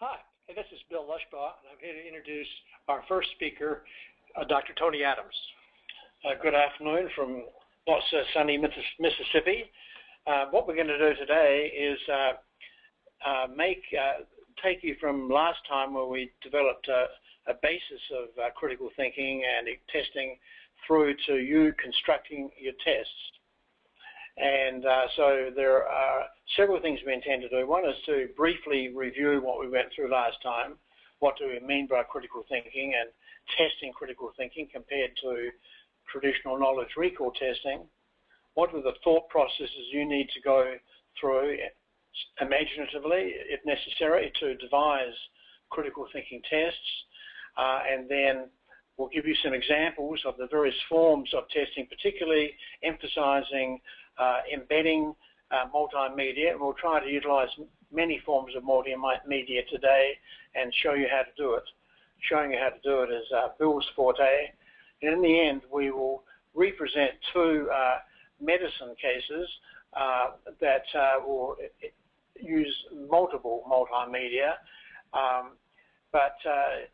Hi, this is Bill Lushbaugh, and I'm here to introduce our first speaker, Dr. Tony Adams. Good afternoon from not so sunny Mississippi. What we're going to do today is take you from last time where we developed a basis of critical thinking and testing through to you constructing your tests. And so there are several things we intend to do. One is to briefly review what we went through last time. What do we mean by critical thinking and testing critical thinking compared to traditional knowledge recall testing? What are the thought processes you need to go through imaginatively, if necessary, to devise critical thinking tests? And then we'll give you some examples of the various forms of testing, particularly emphasizing embedding multimedia, and we'll try to utilize many forms of multimedia today and show you how to do it. Showing you how to do it is Bill's forte. And in the end, we will represent two medicine cases that will use multiple multimedia. But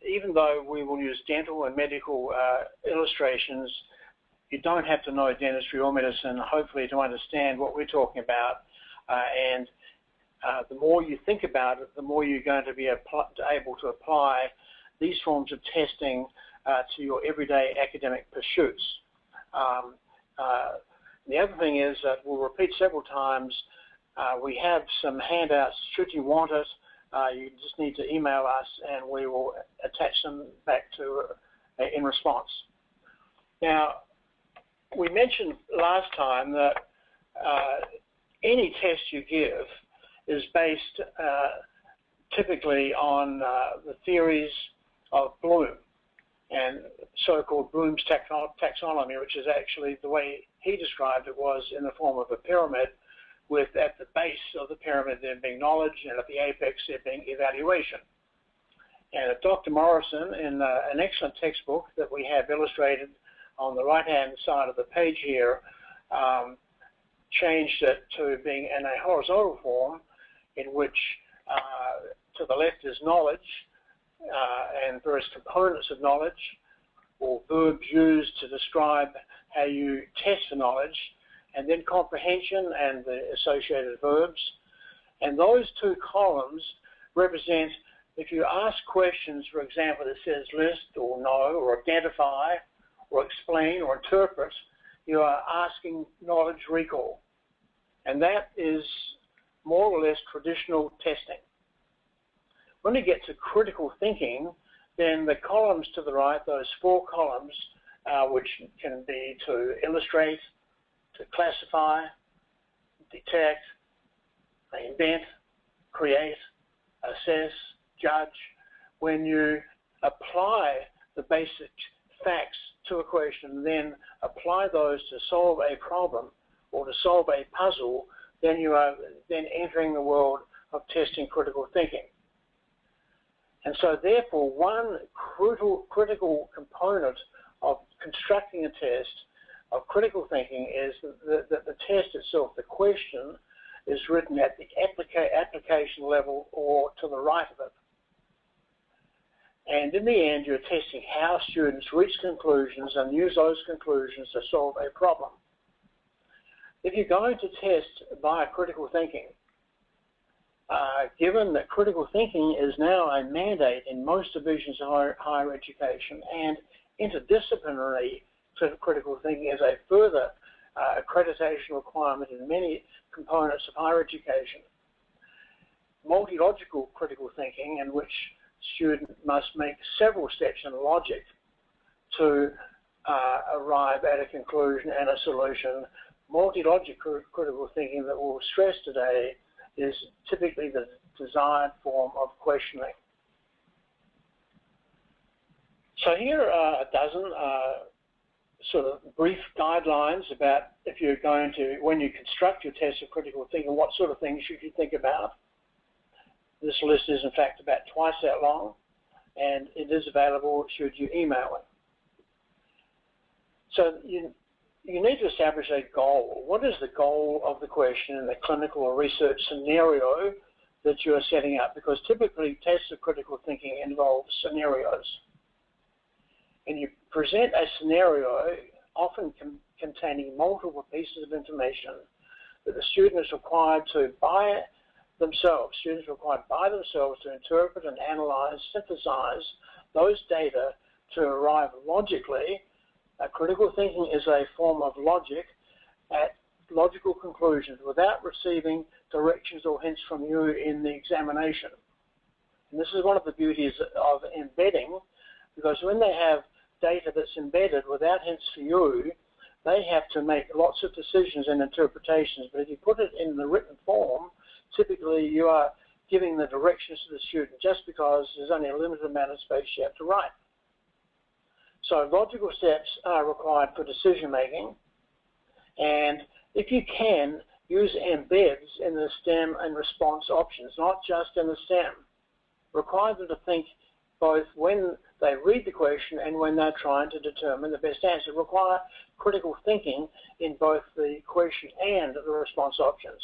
even though we will use dental and medical illustrations, you don't have to know dentistry or medicine, hopefully, to understand what we're talking about. And the more you think about it, the more you're going to be able to apply these forms of testing to your everyday academic pursuits. The other thing is that we'll repeat several times, we have some handouts. Should you want it, you just need to email us and we will attach them back to in response. Now, we mentioned last time that any test you give is based typically on the theories of Bloom and so-called Bloom's taxonomy, which is actually the way he described it was in the form of a pyramid, with at the base of the pyramid there being knowledge and at the apex there being evaluation. And Dr. Morrison, in an excellent textbook that we have illustrated on the right-hand side of the page here, changed it to being in a horizontal form in which to the left is knowledge and various components of knowledge, or verbs used to describe how you test for knowledge, and then comprehension and the associated verbs. And those two columns represent, if you ask questions, for example, that says list or know or identify or explain or interpret, you are asking knowledge recall. And that is more or less traditional testing. When you get to critical thinking, then the columns to the right, those four columns, which can be to illustrate, to classify, detect, invent, create, assess, judge. When you apply the basic facts to a question, then apply those to solve a problem or to solve a puzzle, then you are then entering the world of testing critical thinking. And so therefore, one critical component of constructing a test of critical thinking is that the test itself, the question, is written at the application level or to the right of it. And in the end, you're testing how students reach conclusions and use those conclusions to solve a problem. If you're going to test via critical thinking, given that critical thinking is now a mandate in most divisions of higher education, and interdisciplinary critical thinking is a further accreditation requirement in many components of higher education, multi-logical critical thinking, in which student must make several steps in logic to arrive at a conclusion and a solution. Multi-logical critical thinking that we'll stress today is typically the desired form of questioning. So here are a dozen sort of brief guidelines about if you're going to, when you construct your test of critical thinking, what sort of things should you think about. This list is in fact about twice that long, and it is available should you email it. So you need to establish a goal. What is the goal of the question in the clinical or research scenario that you are setting up, because typically tests of critical thinking involve scenarios. And you present a scenario, often containing multiple pieces of information, that the student is required to by themselves, students are required by themselves to interpret and analyze, synthesize those data to arrive logically. Critical thinking is a form of logic at logical conclusions without receiving directions or hints from you in the examination. And this is one of the beauties of embedding, because when they have data that's embedded without hints for you, they have to make lots of decisions and interpretations. But if you put it in the written form, typically you are giving the directions to the student just because there's only a limited amount of space you have to write. So logical steps are required for decision making, and if you can, use embeds in the STEM and response options, not just in the STEM. Require them to think both when they read the question and when they're trying to determine the best answer. Require critical thinking in both the question and the response options.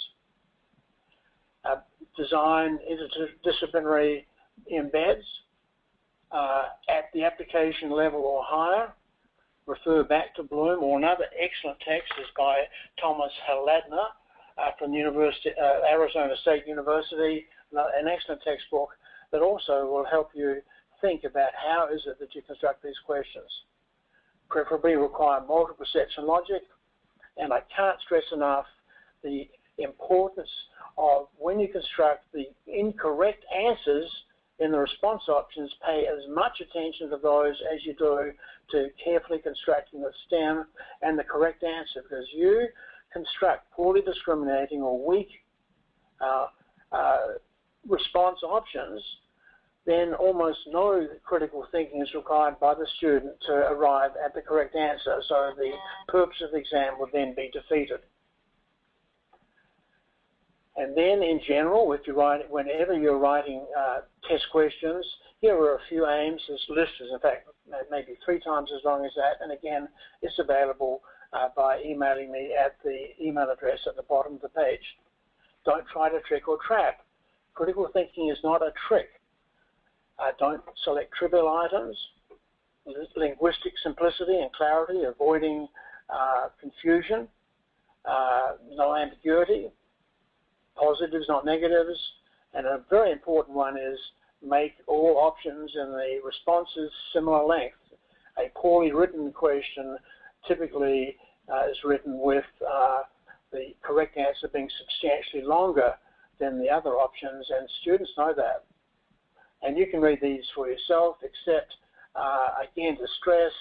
Design interdisciplinary embeds at the application level or higher. Refer back to Bloom, or another excellent text is by Thomas Haladner from the Arizona State University, an excellent textbook that also will help you think about how is it that you construct these questions. Preferably require multiple steps in logic, and I can't stress enough the importance of when you construct the incorrect answers in the response options, pay as much attention to those as you do to carefully constructing the STEM and the correct answer, because you construct poorly discriminating or weak response options, then almost no critical thinking is required by the student to arrive at the correct answer. So the purpose of the exam would then be defeated. And then in general, if you write, whenever you're writing test questions, here are a few aims. This list is, in fact, maybe 3 times as long as that. And again, it's available by emailing me at the email address at the bottom of the page. Don't try to trick or trap. Critical thinking is not a trick. Don't select trivial items. Linguistic simplicity and clarity, avoiding confusion, no ambiguity. Positives, not negatives, and a very important one is make all options and the responses similar length. A poorly written question typically is written with the correct answer being substantially longer than the other options, and students know that. And you can read these for yourself, except, again, to stress,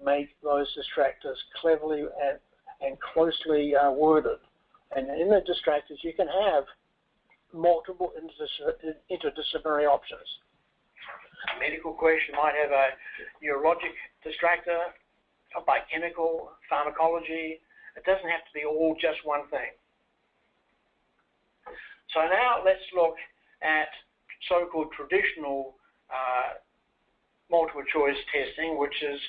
make those distractors cleverly and closely worded. And in the distractors, you can have multiple interdisciplinary options. A medical question might have a neurologic distractor, a biochemical, pharmacology. It doesn't have to be all just one thing. So now let's look at so-called traditional multiple choice testing, which is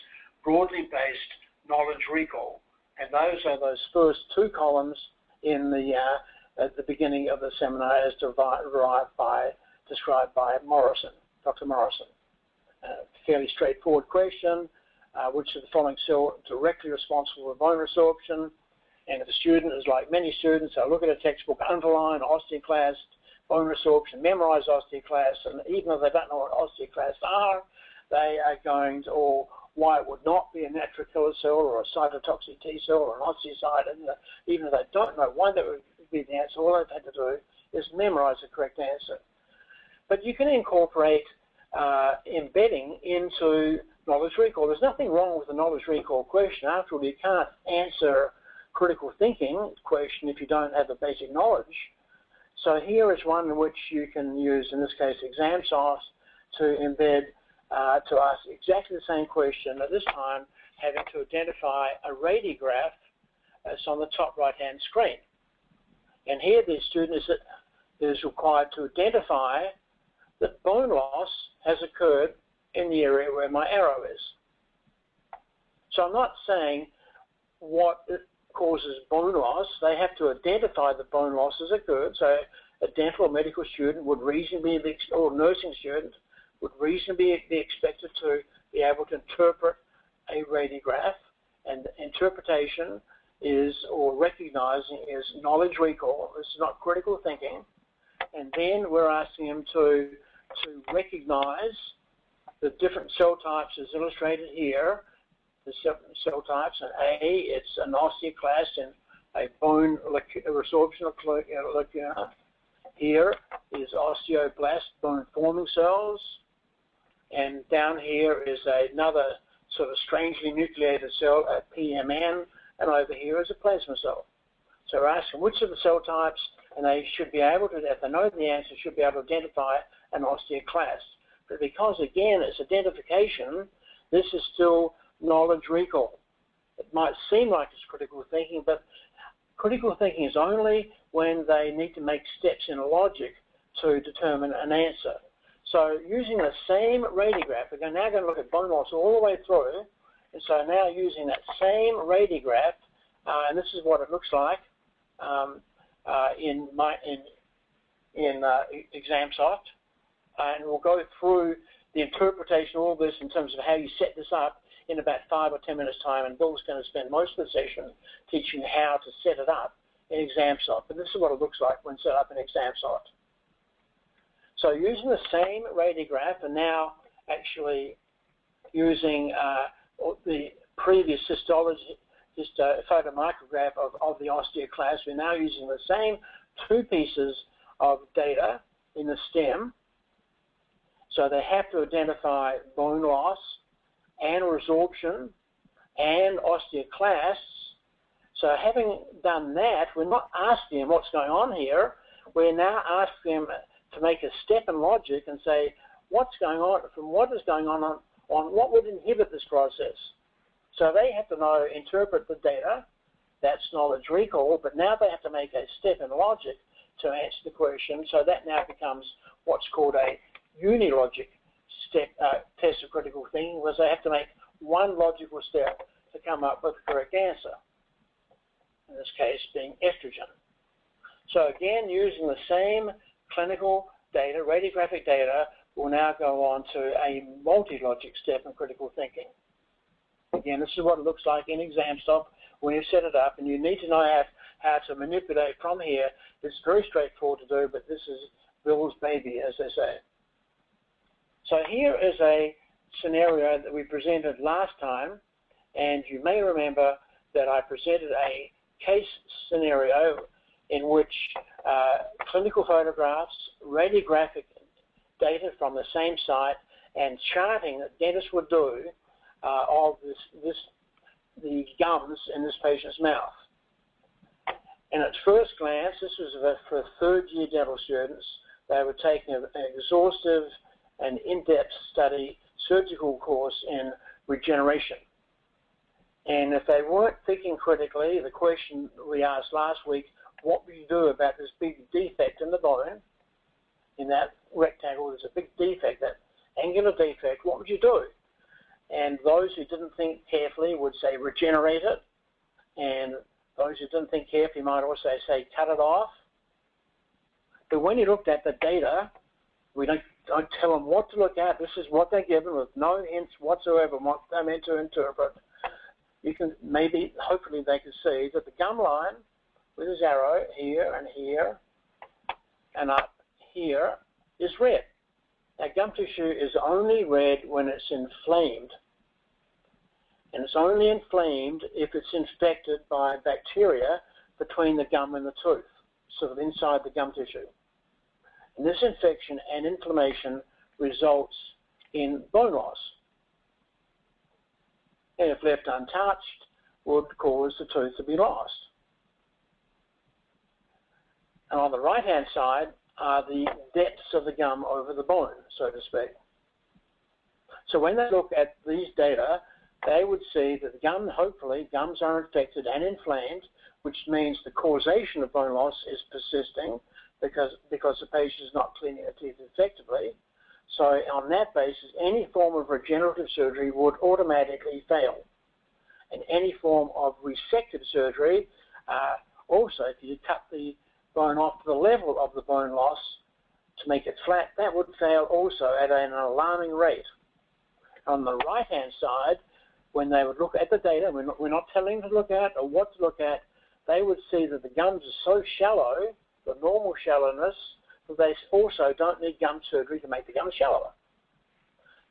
broadly based knowledge recall. And those are those first 2 columns in the at the beginning of the seminar, as described by Morrison, Dr. Morrison. Fairly straightforward question, which of the following cell directly responsible for bone resorption? And if a student is like many students, they'll look at a textbook, underline osteoclast, bone resorption, memorize osteoclasts, and even if they don't know what osteoclasts are, they are going to, or why it would not be a natural killer cell or a cytotoxic T cell or an osteocyte, and even if they don't know why that would be the answer, all they've had to do is memorize the correct answer. But you can incorporate embedding into knowledge recall. There's nothing wrong with the knowledge recall question. After all, you can't answer critical thinking question if you don't have the basic knowledge. So here is one in which you can use, in this case, ExamSoft, to embed to ask exactly the same question, at this time having to identify a radiograph that's on the top right-hand screen. And here the student is required to identify that bone loss has occurred in the area where my arrow is. So I'm not saying what causes bone loss. They have to identify that bone loss has occurred. So a dental or medical student would reasonably be, or nursing student would reasonably be expected to be able to interpret a radiograph, and interpretation is, or recognizing, is knowledge recall. This is not critical thinking. And then we're asking them to recognize the different cell types as illustrated here, the cell types. And A, it's an osteoclast and a bone resorption lacuna. Here is osteoblast, bone-forming cells. And down here is another sort of strangely nucleated cell, a PMN, and over here is a plasma cell. So we're asking which of the cell types, and they should be able to, if they know the answer, should be able to identify an osteoclast. But because, again, it's identification, this is still knowledge recall. It might seem like it's critical thinking, but critical thinking is only when they need to make steps in logic to determine an answer. So using the same radiograph, we're now going to look at bone loss all the way through. And so now using that same radiograph, and this is what it looks like in ExamSoft. And we'll go through the interpretation of all this in terms of how you set this up in about 5 or 10 minutes time. And Bill's going to spend most of the session teaching how to set it up in ExamSoft. But this is what it looks like when set up in ExamSoft. So using the same radiograph, and now actually using the previous histology, photomicrograph of the osteoclast, we're now using the same 2 pieces of data in the stem. So they have to identify bone loss and resorption and osteoclasts. So having done that, we're not asking them what's going on here. We're now asking them to make a step in logic and say, what's going on, from what is going on what would inhibit this process? So they have to know, interpret the data, that's knowledge recall, but now they have to make a step in logic to answer the question. So that now becomes what's called a unilogic step test of critical thinking, because they have to make one logical step to come up with the correct answer, in this case being estrogen. So again, using the same clinical data, radiographic data, we'll now go on to a multi-logic step in critical thinking. Again, this is what it looks like in ExamSoft when you set it up, and you need to know how to manipulate from here. It's very straightforward to do, but this is Bill's baby, as they say. So here is a scenario that we presented last time, and you may remember that I presented a case scenario in which clinical photographs, radiographic data from the same site, and charting that dentists would do of the gums in this patient's mouth. And at first glance, this was for third-year dental students. They were taking an exhaustive and in-depth study surgical course in regeneration. And if they weren't thinking critically, the question we asked last week, what would you do about this big defect in the bone? In that rectangle, there's a big defect, that angular defect. What would you do? And those who didn't think carefully would say regenerate it. And those who didn't think carefully might also say cut it off. But when you looked at the data, we don't tell them what to look at. This is what they're given with no hints whatsoever on what they're meant to interpret. You can maybe, hopefully they can see that the gum line with his arrow here and up here is red. Now, gum tissue is only red when it's inflamed. And it's only inflamed if it's infected by bacteria between the gum and the tooth, sort of inside the gum tissue. And this infection and inflammation results in bone loss. And if left untouched, would cause the tooth to be lost. And on the right-hand side are the depths of the gum over the bone, so to speak. So when they look at these data, they would see that the gum, hopefully, gums are infected and inflamed, which means the causation of bone loss is persisting because the patient is not cleaning their teeth effectively. So on that basis, any form of regenerative surgery would automatically fail. And any form of resective surgery, also, if you cut the bone off to the level of the bone loss to make it flat, that would fail also at an alarming rate. On the right-hand side, when they would look at the data, we're not telling them to look at or what to look at, they would see that the gums are so shallow, the normal shallowness, that they also don't need gum surgery to make the gums shallower.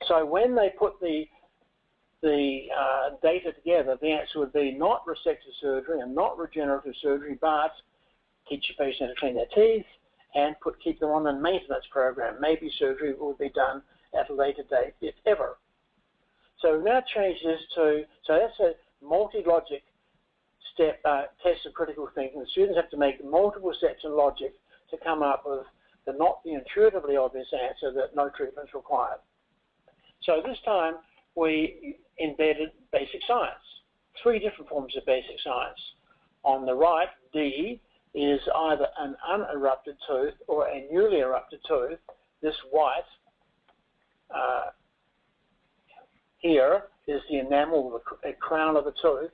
So when they put the data together, the answer would be not resective surgery and not regenerative surgery, but teach your patient how to clean their teeth and keep them on a maintenance program. Maybe surgery will be done at a later date, if ever. So we've now changed this to, so that's a multi-logic step test of critical thinking. The students have to make multiple steps in logic to come up with not the intuitively obvious answer that no treatment is required. So this time we embedded basic science, 3 different forms of basic science. On the right, D, is either an unerupted tooth or a newly erupted tooth. This white here is the enamel, the crown of the tooth,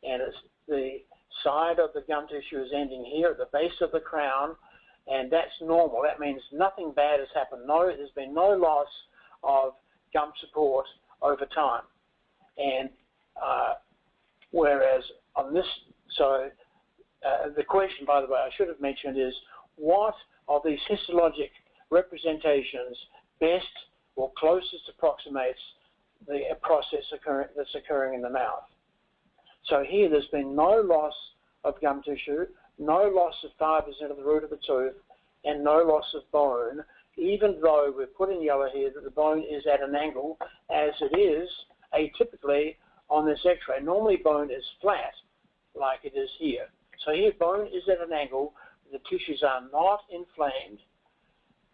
and it's the side of the gum tissue is ending here at the base of the crown, and that's normal. That means nothing bad has happened. There's been no loss of gum support over time. And whereas on this, so the question, by the way, I should have mentioned is, what of these histologic representations best or closest approximates the process that's occurring in the mouth? So here there's been no loss of gum tissue, no loss of fibers into the root of the tooth, and no loss of bone, even though we've put in yellow here that the bone is at an angle, as it is atypically on this x-ray. Normally bone is flat, like it is here. So here bone is at an angle, the tissues are not inflamed,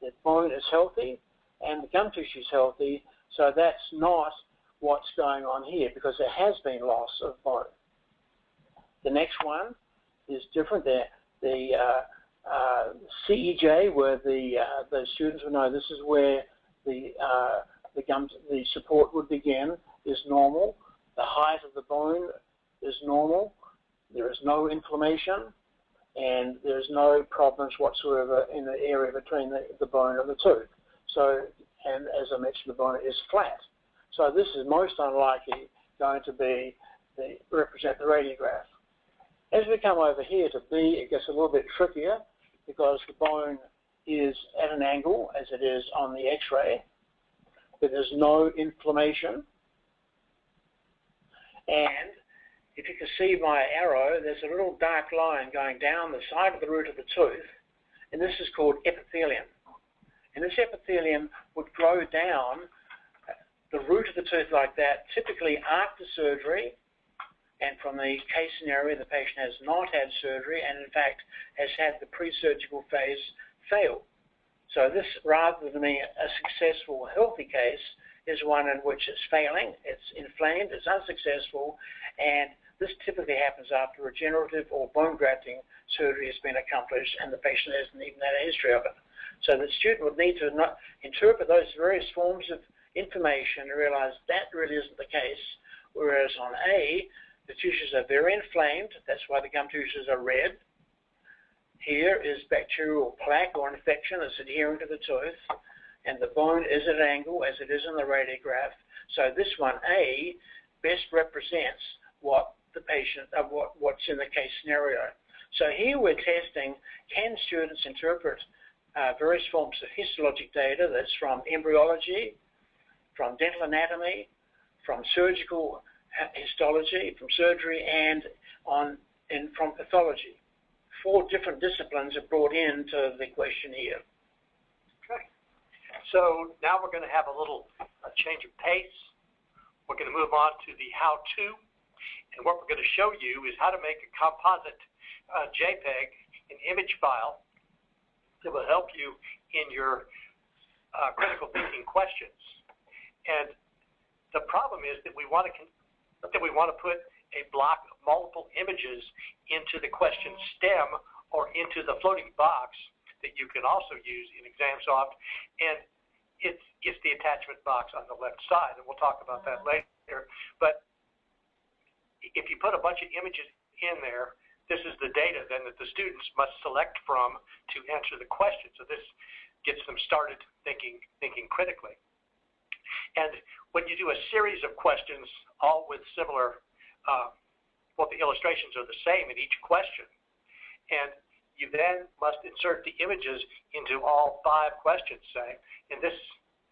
the bone is healthy, and the gum tissue is healthy, so that's not what's going on here, because there has been loss of bone. The next one is different. The CEJ, where the students will know this is where the support would begin, is normal. The height of the bone is normal. There is no inflammation, and there's no problems whatsoever in the area between the bone and the tooth. So, and as I mentioned, the bone is flat. So this is most unlikely going to be represent the radiograph. As we come over here to B, it gets a little bit trickier because the bone is at an angle, as it is on the X-ray, but there's no inflammation. And if you can see my arrow, there's a little dark line going down the side of the root of the tooth, and this is called epithelium. And this epithelium would grow down the root of the tooth like that, typically after surgery, and from the case scenario, the patient has not had surgery and in fact has had the pre-surgical phase fail. So this, rather than being a successful, healthy case, is one in which it's failing, it's inflamed, it's unsuccessful, and this typically happens after regenerative or bone grafting surgery has been accomplished and the patient hasn't even had a history of it. So the student would need to interpret those various forms of information and realize that really isn't the case, whereas on A, the tissues are very inflamed, that's why the gum tissues are red. Here is bacterial plaque or infection that's adhering to the tooth, and the bone is at an angle as it is in the radiograph. So this one, A, best represents what the patient, what's in the case scenario. So here we're testing, can students interpret various forms of histologic data that's from embryology, from dental anatomy, from surgical histology, from surgery, and from pathology. 4 different disciplines are brought into the question here. Okay. So now we're going to have a little change of pace. We're going to move on to the how-to, and what we're going to show you is how to make a composite JPEG, an image file that will help you in your critical thinking questions. And the problem is that we want to put a block of multiple images into the question stem or into the floating box that you can also use in ExamSoft, and it's the attachment box on the left side, and we'll talk about that later. But if you put a bunch of images in there, this is the data then that the students must select from to answer the question. So this gets them started thinking critically. And when you do a series of questions, all with similar, well, the illustrations are the same in each question, and you then must insert the images into all 5 questions, say, and this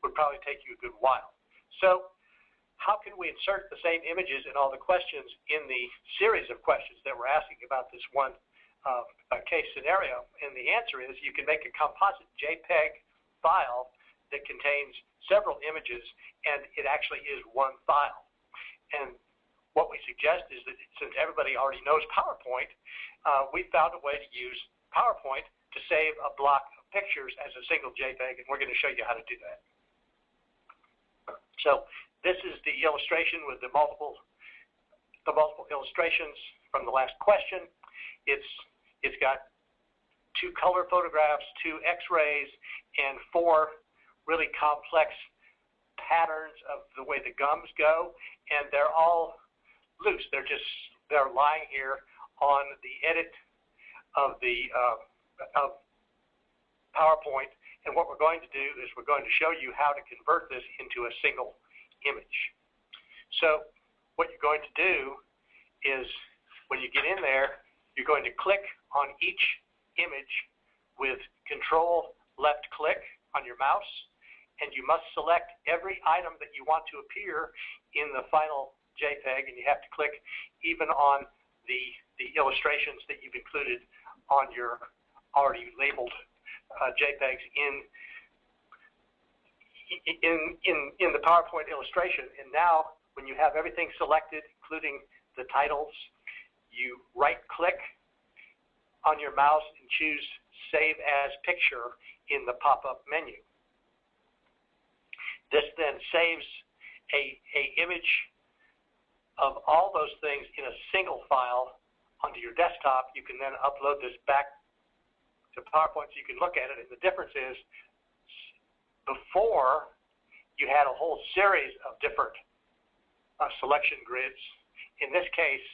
would probably take you a good while. So how can we insert the same images in all the questions in the series of questions that we're asking about this one case scenario? And the answer is you can make a composite JPEG file that contains several images, and it actually is one file. And what we suggest is that since everybody already knows PowerPoint, we found a way to use PowerPoint to save a block of pictures as a single JPEG, and we're going to show you how to do that. So this is the illustration with the multiple illustrations from the last question. It's got 2 color photographs, 2 X-rays, and 4 really complex patterns of the way the gums go, and they're all loose. They're lying here on the edit of the of PowerPoint, and what we're going to do is we're going to show you how to convert this into a single image. So what you're going to do is when you get in there, you're going to click on each image with Control left click on your mouse, and you must select every item that you want to appear in the final JPEG, and you have to click even on the illustrations that you've included on your already labeled JPEGs in the PowerPoint illustration. And now when you have everything selected, including the titles, you right-click on your mouse and choose Save as Picture in the pop-up menu. This then saves a image of all those things in a single file onto your desktop. You can then upload this back to PowerPoint so you can look at it. And the difference is, before you had a whole series of different selection grids. In this case,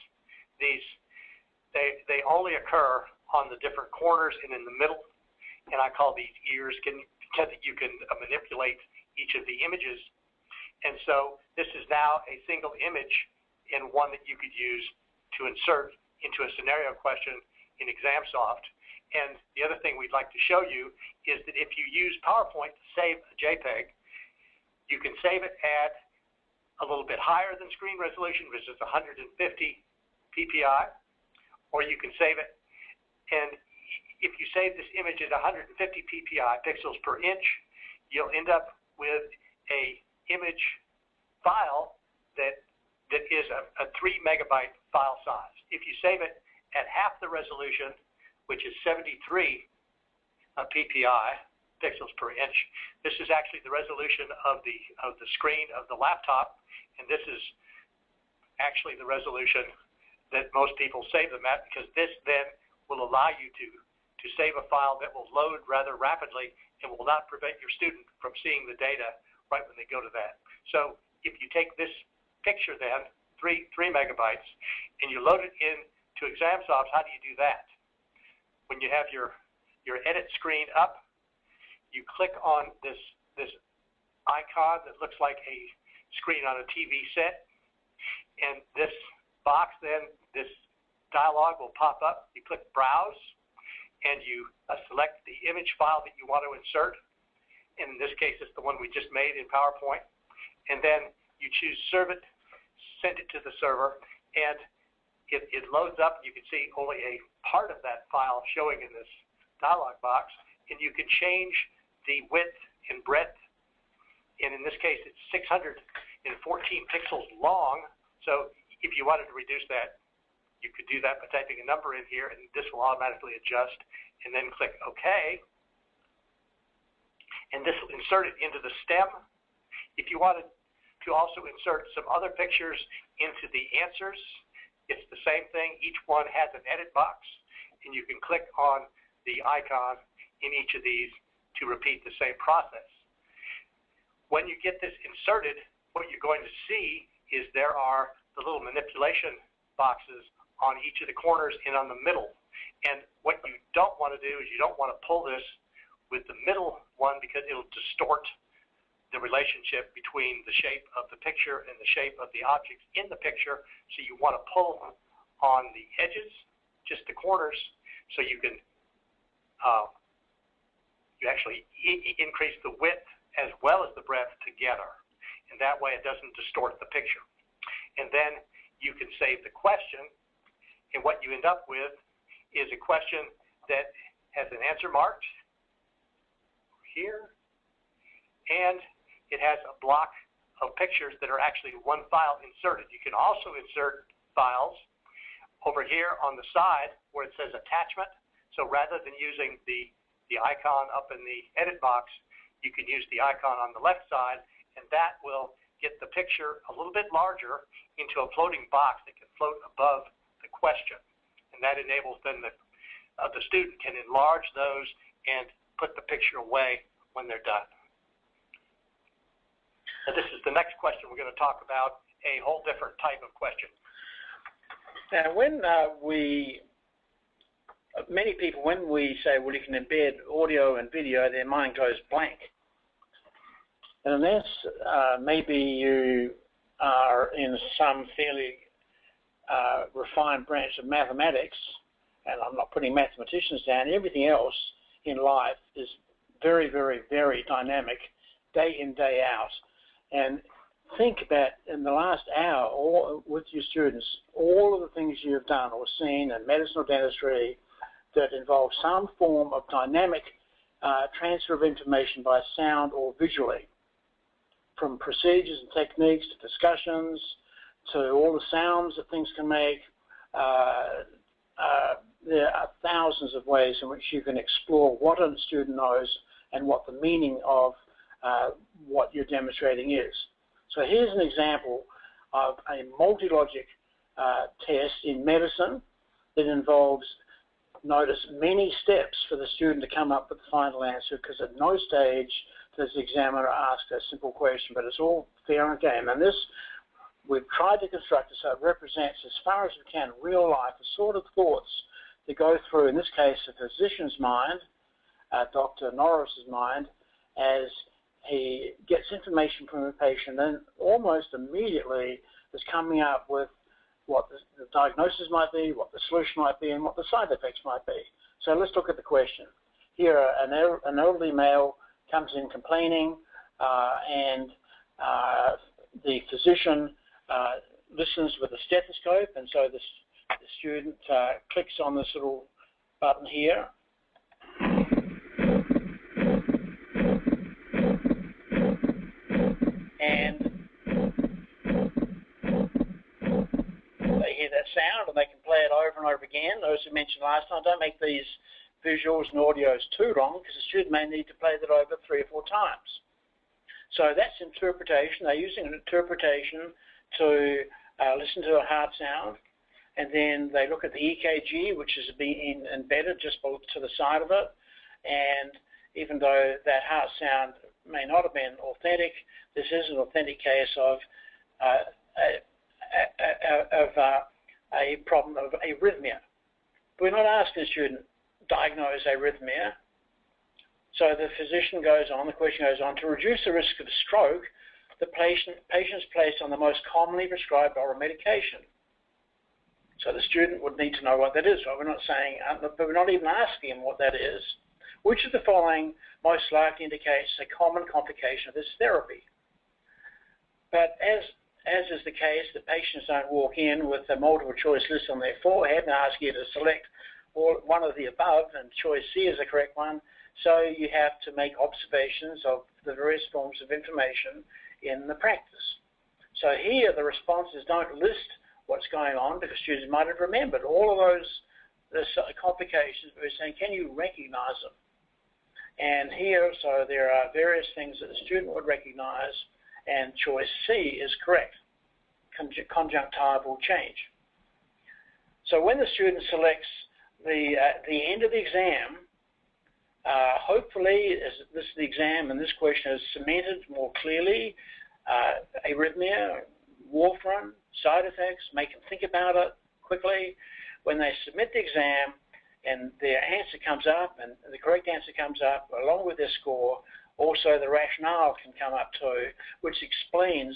they only occur on the different corners and in the middle, and I call these ears. You can manipulate each of the images, and so this is now a single image and one that you could use to insert into a scenario question in ExamSoft. And the other thing we'd like to show you is that if you use PowerPoint to save a JPEG, you can save it at a little bit higher than screen resolution, which is 150 ppi, or you can save it, and if you save this image at 150 ppi, pixels per inch, you'll end up with a image file that is a 3 megabyte file size. If you save it at half the resolution, which is 73 ppi, pixels per inch, this is actually the resolution of the screen of the laptop, and this is actually the resolution that most people save them at, because this then will allow you to save a file that will load rather rapidly and will not prevent your student from seeing the data right when they go to that. So if you take this picture then, 3 megabytes, and you load it into ExamSoft, how do you do that? When you have your edit screen up, you click on this icon that looks like a screen on a TV set, and this box then, this dialog will pop up. You click Browse, and you select the image file that you want to insert. And in this case, it's the one we just made in PowerPoint. And then you choose Serve It, send it to the server, and it loads up. You can see only a part of that file showing in this dialog box, and you can change the width and breadth. And in this case, it's 614 pixels long. So if you wanted to reduce that, you could do that by typing a number in here, and this will automatically adjust, and then click OK. And this will insert it into the stem. If you wanted to also insert some other pictures into the answers, it's the same thing. Each one has an edit box, and you can click on the icon in each of these to repeat the same process. When you get this inserted, what you're going to see is there are the little manipulation boxes on each of the corners and on the middle. And what you don't want to do is you don't want to pull this with the middle one because it'll distort the relationship between the shape of the picture and the shape of the objects in the picture. So you want to pull on the edges, just the corners, so you can you actually increase the width as well as the breadth together. And that way it doesn't distort the picture. And then you can save the question, and what you end up with is a question that has an answer marked here, and it has a block of pictures that are actually one file inserted. You can also insert files over here on the side where it says attachment. So rather than using the icon up in the edit box, you can use the icon on the left side, and that will get the picture a little bit larger into a floating box that can float above the question. And that enables then the student can enlarge those and put the picture away when they're done. And this is the next question we're going to talk about, a whole different type of question. Now, when many people, when we say, well, you can embed audio and video, their mind goes blank. And unless maybe you are in some fairly refined branch of mathematics, and I'm not putting mathematicians down, everything else in life is very, very, very dynamic, day in, day out. And think about in the last hour with your students, all of the things you've done or seen in medicine or dentistry that involve some form of dynamic transfer of information by sound or visually, from procedures and techniques to discussions to all the sounds that things can make. There are thousands of ways in which you can explore what a student knows and what the meaning of what you're demonstrating is. So here's an example of a multi-logic test in medicine that involves, notice, many steps for the student to come up with the final answer, because at no stage does the examiner ask a simple question, but it's all fair and game. And this, we've tried to construct it so it represents, as far as we can, real life, the sort of thoughts that go through, in this case, a physician's mind, Dr. Norris's mind, as he gets information from a patient and almost immediately is coming up with what the diagnosis might be, what the solution might be, and what the side effects might be. So let's look at the question. Here, an elderly male comes in complaining, and the physician listens with a stethoscope, and so the student clicks on this little button here. And they hear that sound, and they can play it over and over again. As we mentioned last time, don't make these visuals and audios too long, because the student may need to play that over 3 or 4 times. So that's interpretation. They're using an interpretation to listen to a heart sound, and then they look at the EKG, which is being embedded just to the side of it. And even though that heart sound may not have been authentic, this is an authentic case of a problem of arrhythmia. We're not asking the student diagnose arrhythmia. So the physician goes on, the question goes on, to reduce the risk of stroke, the patient's placed on the most commonly prescribed oral medication. So the student would need to know what that is. Well, we're not saying, but we're not even asking him what that is. Which of the following most likely indicates a common complication of this therapy? But as is the case, the patients don't walk in with a multiple choice list on their forehead and ask you to select one of the above, and choice C is the correct one. So you have to make observations of the various forms of information in the practice. So here the responses don't list what's going on, because students might have remembered all of those complications, but we're saying, can you recognize them? And here, so there are various things that the student would recognize, and choice C is correct, conjunctival change. So when the student selects the end of the exam, hopefully this is the exam, and this question is cemented more clearly, arrhythmia, warfarin, side effects, make them think about it, quickly. When they submit the exam and their answer comes up and the correct answer comes up along with their score, also the rationale can come up too, which explains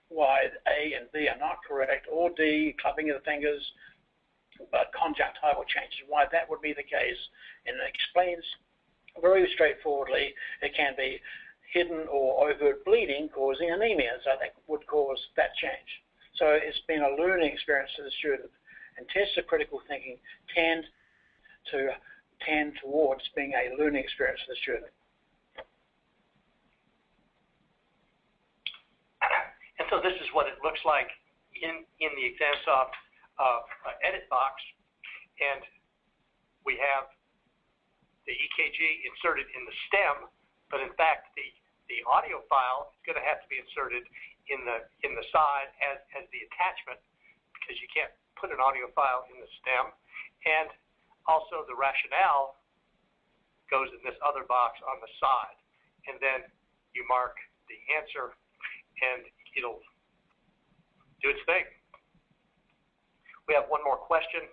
why A and B are not correct, or D, clubbing of the fingers, but conjunctival changes, why that would be the case. And it explains very straightforwardly it can be hidden or overt bleeding causing anemia, so that would cause that change. So it's been a learning experience for the student, and tests of critical thinking tend towards being a learning experience for the student. And so this is what it looks like in the ExamSoft edit box, and we have the EKG inserted in the stem, but in fact the audio file is going to have to be inserted in the side as the attachment, because you can't put an audio file in the stem. And also the rationale goes in this other box on the side, and then you mark the answer and it'll do its thing. We have one more question.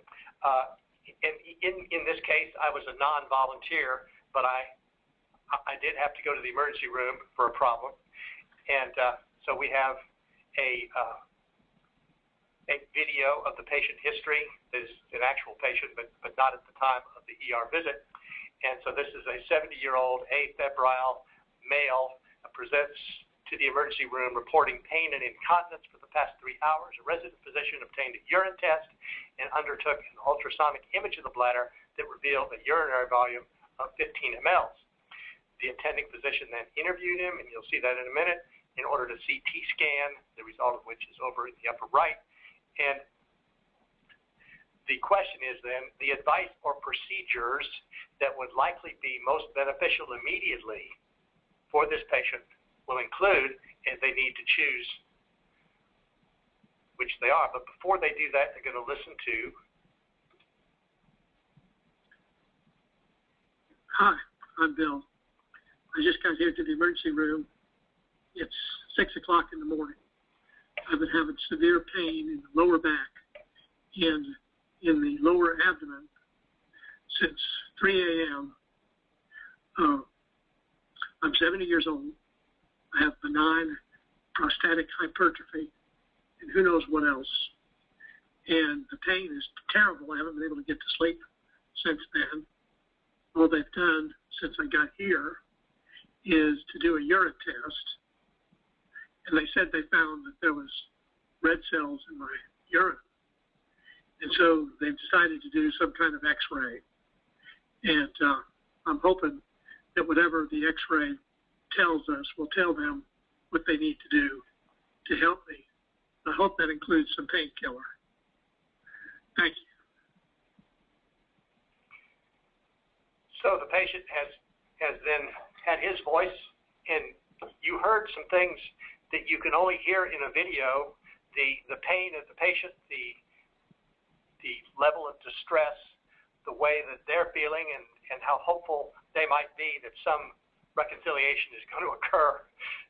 And in this case, I was a non-volunteer, but I did have to go to the emergency room for a problem. And so we have a video of the patient history. This is an actual patient, but not at the time of the ER visit. And so this is a 70-year-old afebrile male presents to the emergency room reporting pain and incontinence for the past 3 hours. A resident physician obtained a urine test and undertook an ultrasonic image of the bladder that revealed a urinary volume of 15 mL. The attending physician then interviewed him, and you'll see that in a minute, in order to CT scan, the result of which is over in the upper right. And the question is then, the advice or procedures that would likely be most beneficial immediately for this patient will include, and they need to choose which they are. But before they do that, they're going to listen to. Hi, I'm Bill. I just got here to the emergency room. It's 6 o'clock in the morning. I've been having severe pain in the lower back and in the lower abdomen since 3 a.m. I'm 70 years old. I have benign prostatic hypertrophy and who knows what else. And the pain is terrible. I haven't been able to get to sleep since then. All they've done since I got here is to do a urine test. And they said they found that there was red cells in my urine. And so they've decided to do some kind of x-ray. And I'm hoping that whatever the x-ray tells us will tell them what they need to do to help me. I hope that includes some painkiller. Thank you. So the patient has then had his voice, and you heard some things that you can only hear in a video, the pain of the patient, the level of distress, the way that they're feeling, and how hopeful they might be that some reconciliation is going to occur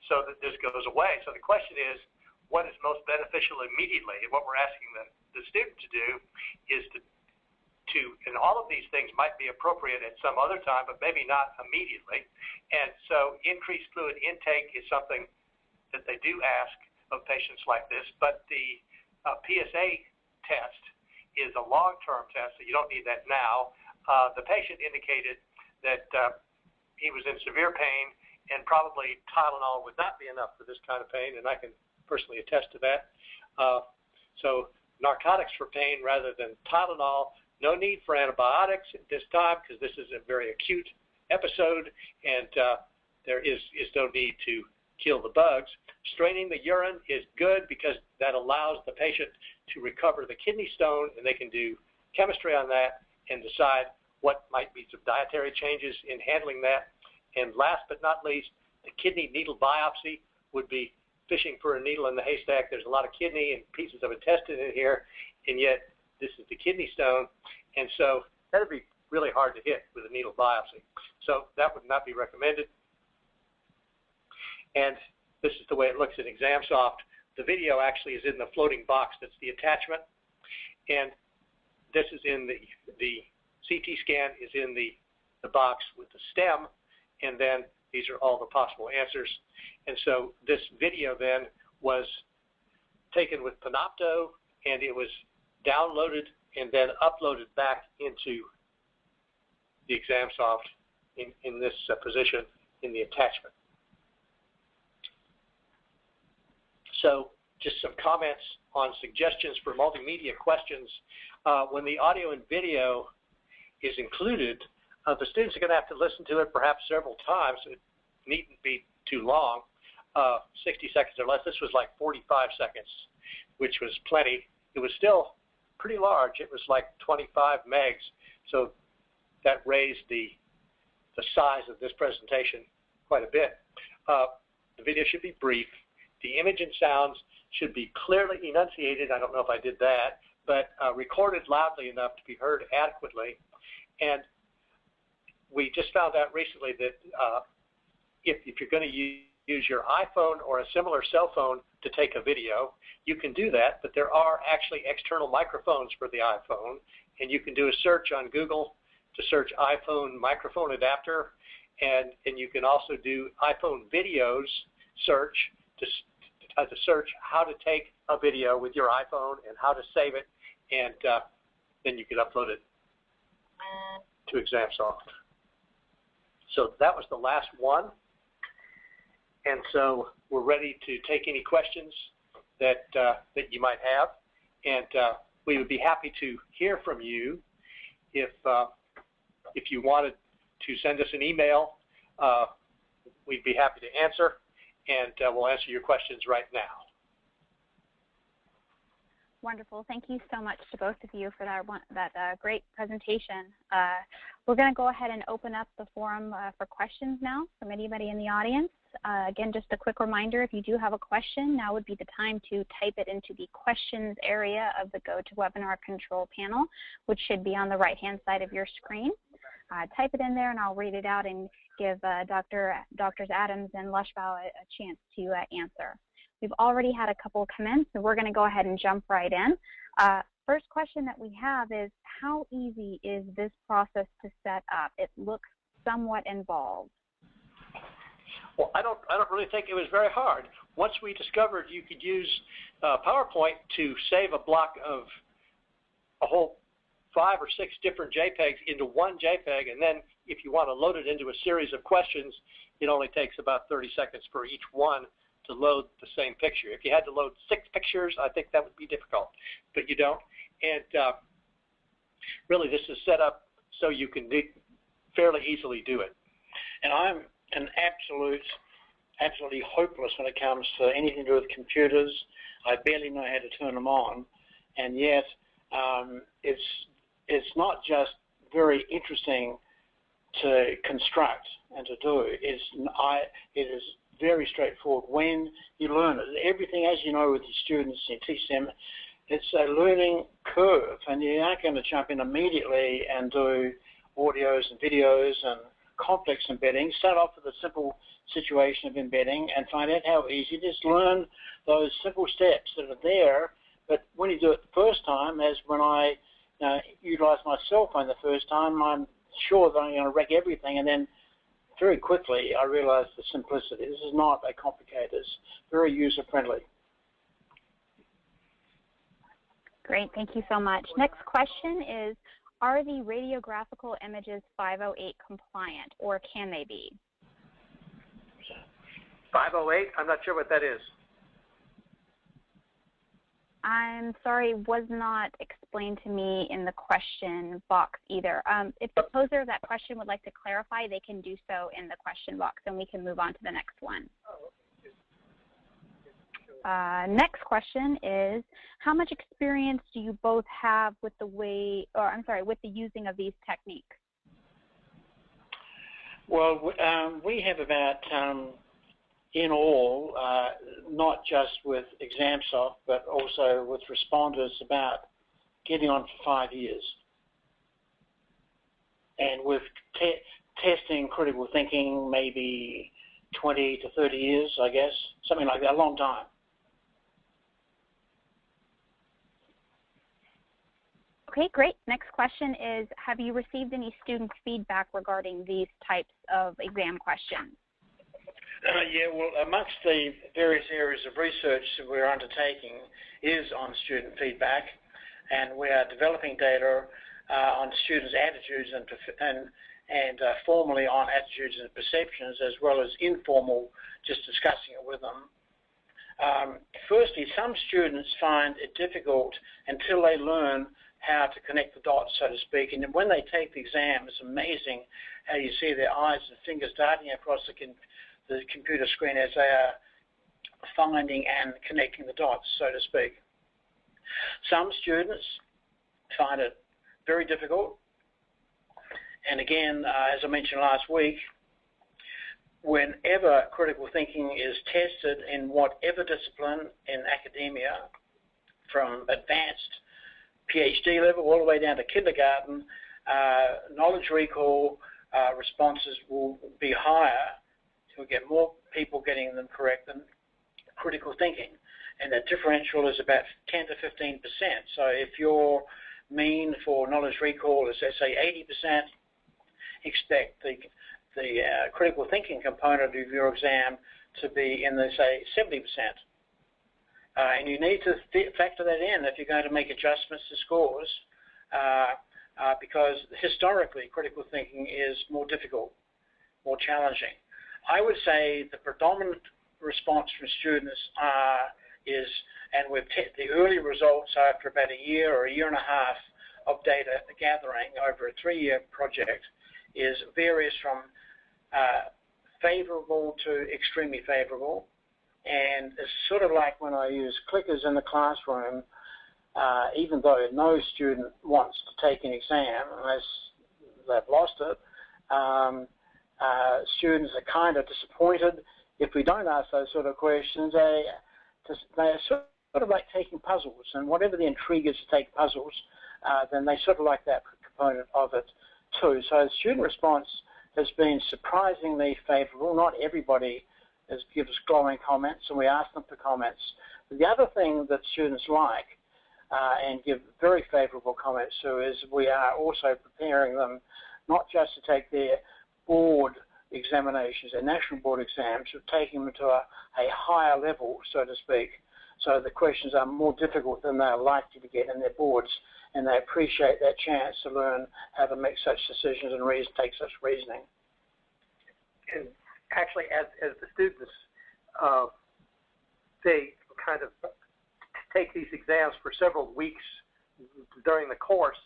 so that this goes away. So the question is, what is most beneficial immediately? And what we're asking the student to do is to, and all of these things might be appropriate at some other time, but maybe not immediately. And so increased fluid intake is something that they do ask of patients like this, but the PSA test is a long-term test, so you don't need that now. The patient indicated that he was in severe pain, and probably Tylenol would not be enough for this kind of pain, and I can personally attest to that. So narcotics for pain rather than Tylenol. No need for antibiotics at this time because this is a very acute episode, and there is no need to kill the bugs. Straining the urine is good because that allows the patient to recover the kidney stone, and they can do chemistry on that and decide what might be some dietary changes in handling that. And last but not least, the kidney needle biopsy would be fishing for a needle in the haystack. There's a lot of kidney and pieces of intestine in here, and yet this is the kidney stone, and so that would be really hard to hit with a needle biopsy. So that would not be recommended. And this is the way it looks in ExamSoft. The video actually is in the floating box that's the attachment. And this is in the CT scan is in the box with the stem, and then these are all the possible answers. And so this video then was taken with Panopto, and it was downloaded and then uploaded back into the ExamSoft in this position in the attachment. So just some comments on suggestions for multimedia questions. When the audio and video is included, the students are going to have to listen to it perhaps several times. It needn't be too long, 60 seconds or less. This was like 45 seconds, which was plenty. It was still pretty large. It was like 25 megs, so that raised the size of this presentation quite a bit. The video should be brief. The image and sounds should be clearly enunciated. I don't know if I did that, but recorded loudly enough to be heard adequately. And we just found out recently that if you're going to use your iPhone or a similar cell phone to take a video, you can do that, but there are actually external microphones for the iPhone, and you can do a search on Google to search iPhone microphone adapter, and you can also do iPhone videos search to search how to take a video with your iPhone and how to save it, and then you can upload it to ExamSoft. So that was the last one, and so we're ready to take any questions that you might have, and we would be happy to hear from you. If you wanted to send us an email, we'd be happy to answer, and we'll answer your questions right now. Wonderful. Thank you so much to both of you for that great presentation. We're going to go ahead and open up the forum for questions now from anybody in the audience. Again, just a quick reminder, if you do have a question, now would be the time to type it into the questions area of the GoToWebinar control panel, which should be on the right-hand side of your screen. Type it in there, and I'll read it out and give Drs. Adams and Lushbaugh a chance to answer. We've already had a couple come in, so we're going to go ahead and jump right in. First question that we have is, how easy is this process to set up? It looks somewhat involved. Well, I don't really think it was very hard. Once we discovered you could use PowerPoint to save a block of a whole 5 or 6 different JPEGs into one JPEG, and then if you want to load it into a series of questions, it only takes about 30 seconds for each one to load the same picture. If you had to load 6 pictures, I think that would be difficult, but you don't. And really, this is set up so you can fairly easily do it. And I'm an absolutely hopeless when it comes to anything to do with computers. I barely know how to turn them on, and yet it's not just very interesting to construct and to do. It is very straightforward when you learn it. Everything, as you know, with your students, you teach them, it's a learning curve, and you aren't going to jump in immediately and do audios and videos and complex embedding. Start off with a simple situation of embedding and find out how easy it is. Learn those simple steps that are there, but when you do it the first time, as when I utilize my cell phone the first time, I'm sure that I'm going to wreck everything, and then very quickly I realized the simplicity. This is not a complicated, it's very user-friendly. Great, thank you so much. Next question is, are the radiographical images 508 compliant, or can they be? 508? I'm not sure what that is. I'm sorry, was not explained to me in the question box either. If the poser of that question would like to clarify, they can do so in the question box, and we can move on to the next one. Next question is, how much experience do you both have with the with the using of these techniques? Well, we have about, in all, not just with ExamSoft, but also with responders, about getting on for 5 years. And with testing critical thinking, maybe 20 to 30 years, I guess, something like that, a long time. Okay, great. Next question is, have you received any student feedback regarding these types of exam questions? Yeah, well, amongst the various areas of research that we're undertaking is on student feedback, and we are developing data on students' attitudes and formally on attitudes and perceptions, as well as informal, just discussing it with them. Firstly, some students find it difficult until they learn how to connect the dots, so to speak, and when they take the exam, it's amazing how you see their eyes and fingers darting across the computer screen as they are finding and connecting the dots, so to speak. Some students find it very difficult, and again, as I mentioned last week, whenever critical thinking is tested in whatever discipline in academia, from advanced PhD level all the way down to kindergarten, knowledge recall responses will be higher. You'll get more people getting them correct than critical thinking. And that differential is about 10 to 15%. So if your mean for knowledge recall is, let's say, 80%, expect the critical thinking component of your exam to be in the, say, 70%. And you need to factor that in if you're going to make adjustments to scores, because historically critical thinking is more difficult, more challenging. I would say the predominant response from students is, and the early results after about a year or a year and a half of data gathering over a 3-year project, is varies from favorable to extremely favorable. And it's sort of like when I use clickers in the classroom, even though no student wants to take an exam unless they've lost it, students are kind of disappointed if we don't ask those sort of questions. They're sort of like taking puzzles, and whatever the intrigue is to take puzzles, then they sort of like that component of it too. So the student response has been surprisingly favorable. Not everybody gives glowing comments, and we ask them for comments. But the other thing that students like and give very favorable comments to is we are also preparing them not just to take their board examinations, their national board exams, but taking them to a higher level, so to speak. So the questions are more difficult than they're likely to get in their boards, and they appreciate that chance to learn how to make such decisions and take such reasoning. And actually, as the students, they kind of take these exams for several weeks during the course,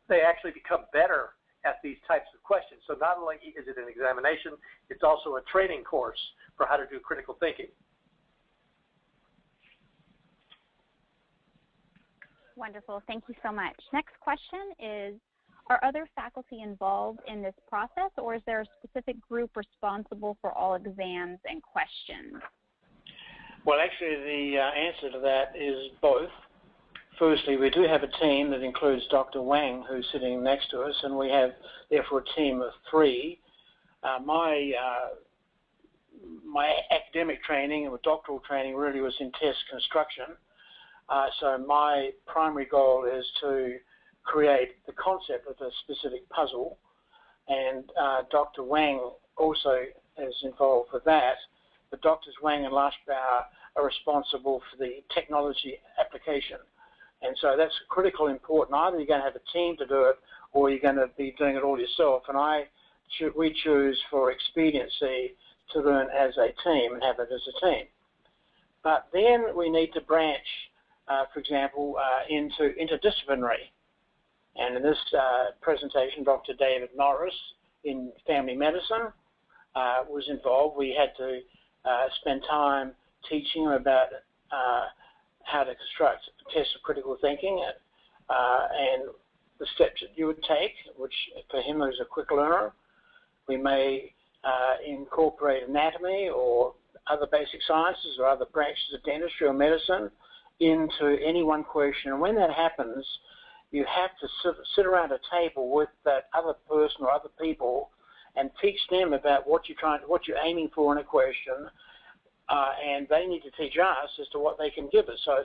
they actually become better at these types of questions. So not only is it an examination, it's also a training course for how to do critical thinking. Wonderful. Thank you so much. Next question is, are other faculty involved in this process, or is there a specific group responsible for all exams and questions? Well, actually, the answer to that is both. Firstly, we do have a team that includes Dr. Wang, who's sitting next to us, and we have, therefore, a team of 3. My academic training and doctoral training really was in test construction. So my primary goal is to create the concept of a specific puzzle, and Dr. Wang also is involved with that. But Drs. Wang and Lushbaugh are responsible for the technology application. And so that's critically important. Either you're going to have a team to do it, or you're going to be doing it all yourself. And we choose for expediency to learn as a team and have it as a team. But then we need to branch, for example, into interdisciplinary. And in this presentation, Dr. David Norris in family medicine was involved. We had to spend time teaching him about how to construct tests of critical thinking and the steps that you would take, which for him was a quick learner. We may incorporate anatomy or other basic sciences or other branches of dentistry or medicine into any one question. And when that happens, you have to sit around a table with that other person or other people and teach them about what you're aiming for in a question, and they need to teach us as to what they can give us. So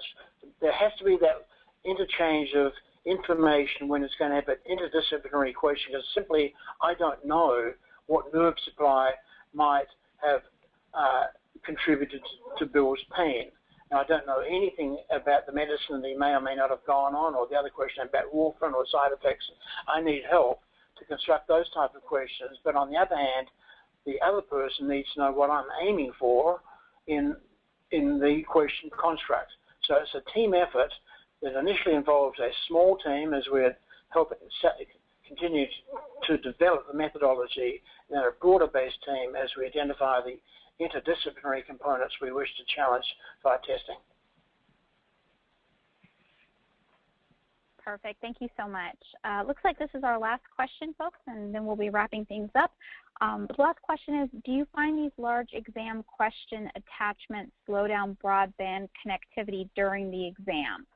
there has to be that interchange of information when it's going to have an interdisciplinary question, because simply I don't know what nerve supply might have contributed to Bill's pain. Now, I don't know anything about the medicine that he may or may not have gone on, or the other question about warfarin or side effects. I need help to construct those type of questions. But on the other hand, the other person needs to know what I'm aiming for in the question construct. So it's a team effort that initially involves a small team as we're helping continue to develop the methodology, and then a broader-based team as we identify the interdisciplinary components we wish to challenge via testing. Perfect. Thank you so much. Looks like this is our last question, folks, and then we'll be wrapping things up. The last question is, do you find these large exam question attachments slow down broadband connectivity during the exam?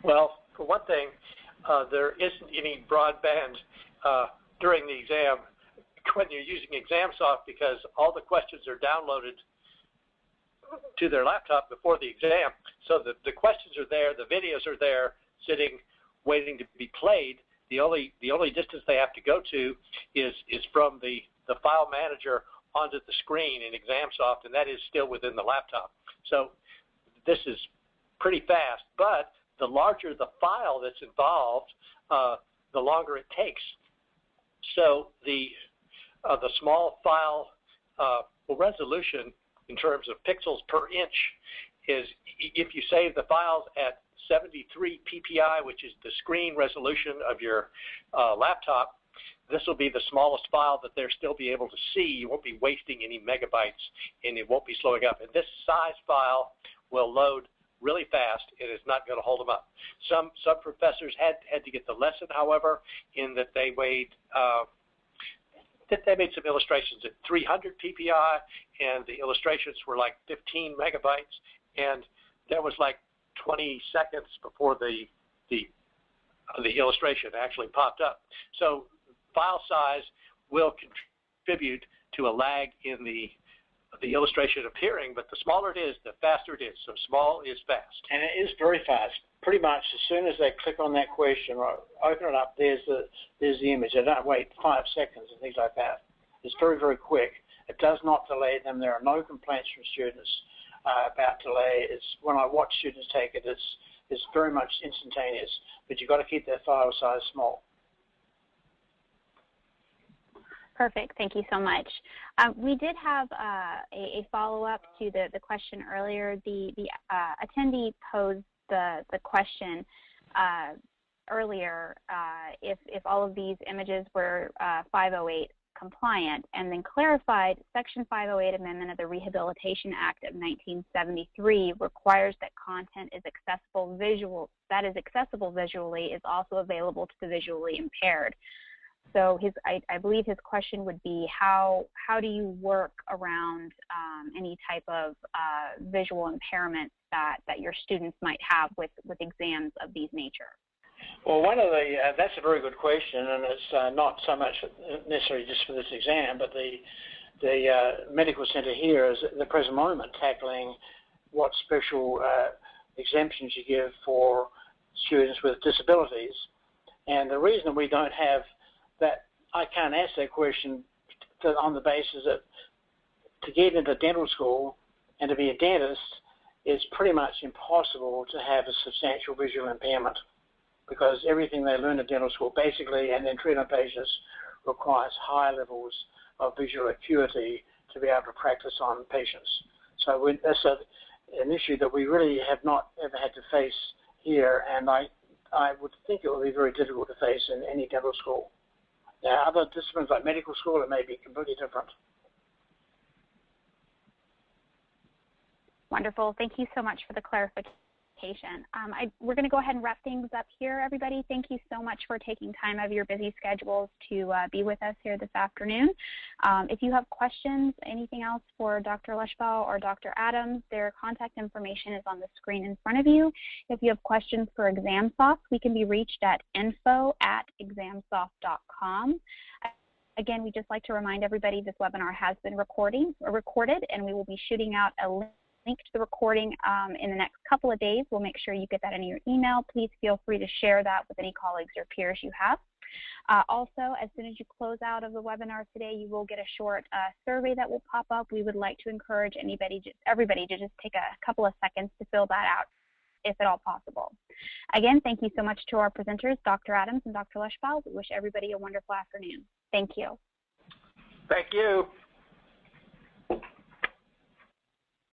Well, for one thing, there isn't any broadband during the exam when you're using ExamSoft, because all the questions are downloaded to their laptop before the exam. So the questions are there, the videos are there, sitting, waiting to be played. The only distance they have to go to is from the file manager onto the screen in ExamSoft, and that is still within the laptop. So this is pretty fast, but the larger the file that's involved, the longer it takes. So the small file resolution in terms of pixels per inch is, if you save the files at 73 ppi, which is the screen resolution of your laptop, this will be the smallest file that they'll still be able to see. You won't be wasting any megabytes, and it won't be slowing up. And this size file will load really fast, and it's not going to hold them up. Some professors had to get the lesson, however, in that they weighed they made some illustrations at 300 ppi, and the illustrations were like 15 megabytes, and that was like 20 seconds before the illustration actually popped up. So file size will contribute to a lag in the illustration appearing, but the smaller it is, the faster it is. So small is fast. And it is very fast. Pretty much as soon as they click on that question or open it up, there's the image. They don't wait 5 seconds and things like that. It's very, very quick. It does not delay them. There are no complaints from students about delay. It's when I watch students take it, it's very much instantaneous. But you've got to keep that file size small. Perfect. Thank you so much. We did have a follow-up to the question earlier. The attendee posed the question earlier if all of these images were 508 compliant, and then clarified Section 508 Amendment of the Rehabilitation Act of 1973 requires that content is accessible visually is also available to the visually impaired. So I believe his question would be, how do you work around any type of visual impairment that your students might have with exams of these nature? Well, that's a very good question, and it's not so much necessarily just for this exam, but the medical center here is at the present moment tackling what special exemptions you give for students with disabilities. And the reason we don't have that, I can't answer that question on the basis that to get into dental school and to be a dentist, it's pretty much impossible to have a substantial visual impairment, because everything they learn at dental school basically and then treat on patients requires high levels of visual acuity to be able to practice on patients. So that's an issue that we really have not ever had to face here, and I would think it would be very difficult to face in any dental school. Now, other disciplines like medical school, it may be completely different. Wonderful. Thank you so much for the clarification. We're going to go ahead and wrap things up here, everybody. Thank you so much for taking time out of your busy schedules to be with us here this afternoon. If you have questions, anything else for Dr. Lushbaugh or Dr. Adams, their contact information is on the screen in front of you. If you have questions for ExamSoft, we can be reached at info@examsoft.com. Again, we'd just like to remind everybody this webinar has been recorded, and we will be shooting out a link link to the recording in the next couple of days. We'll make sure you get that in your email. Please feel free to share that with any colleagues or peers you have. Also, as soon as you close out of the webinar today, you will get a short survey that will pop up. We would like to encourage everybody to just take a couple of seconds to fill that out, if at all possible. Again, thank you so much to our presenters, Dr. Adams and Dr. Lushbaugh. We wish everybody a wonderful afternoon. Thank you. Thank you.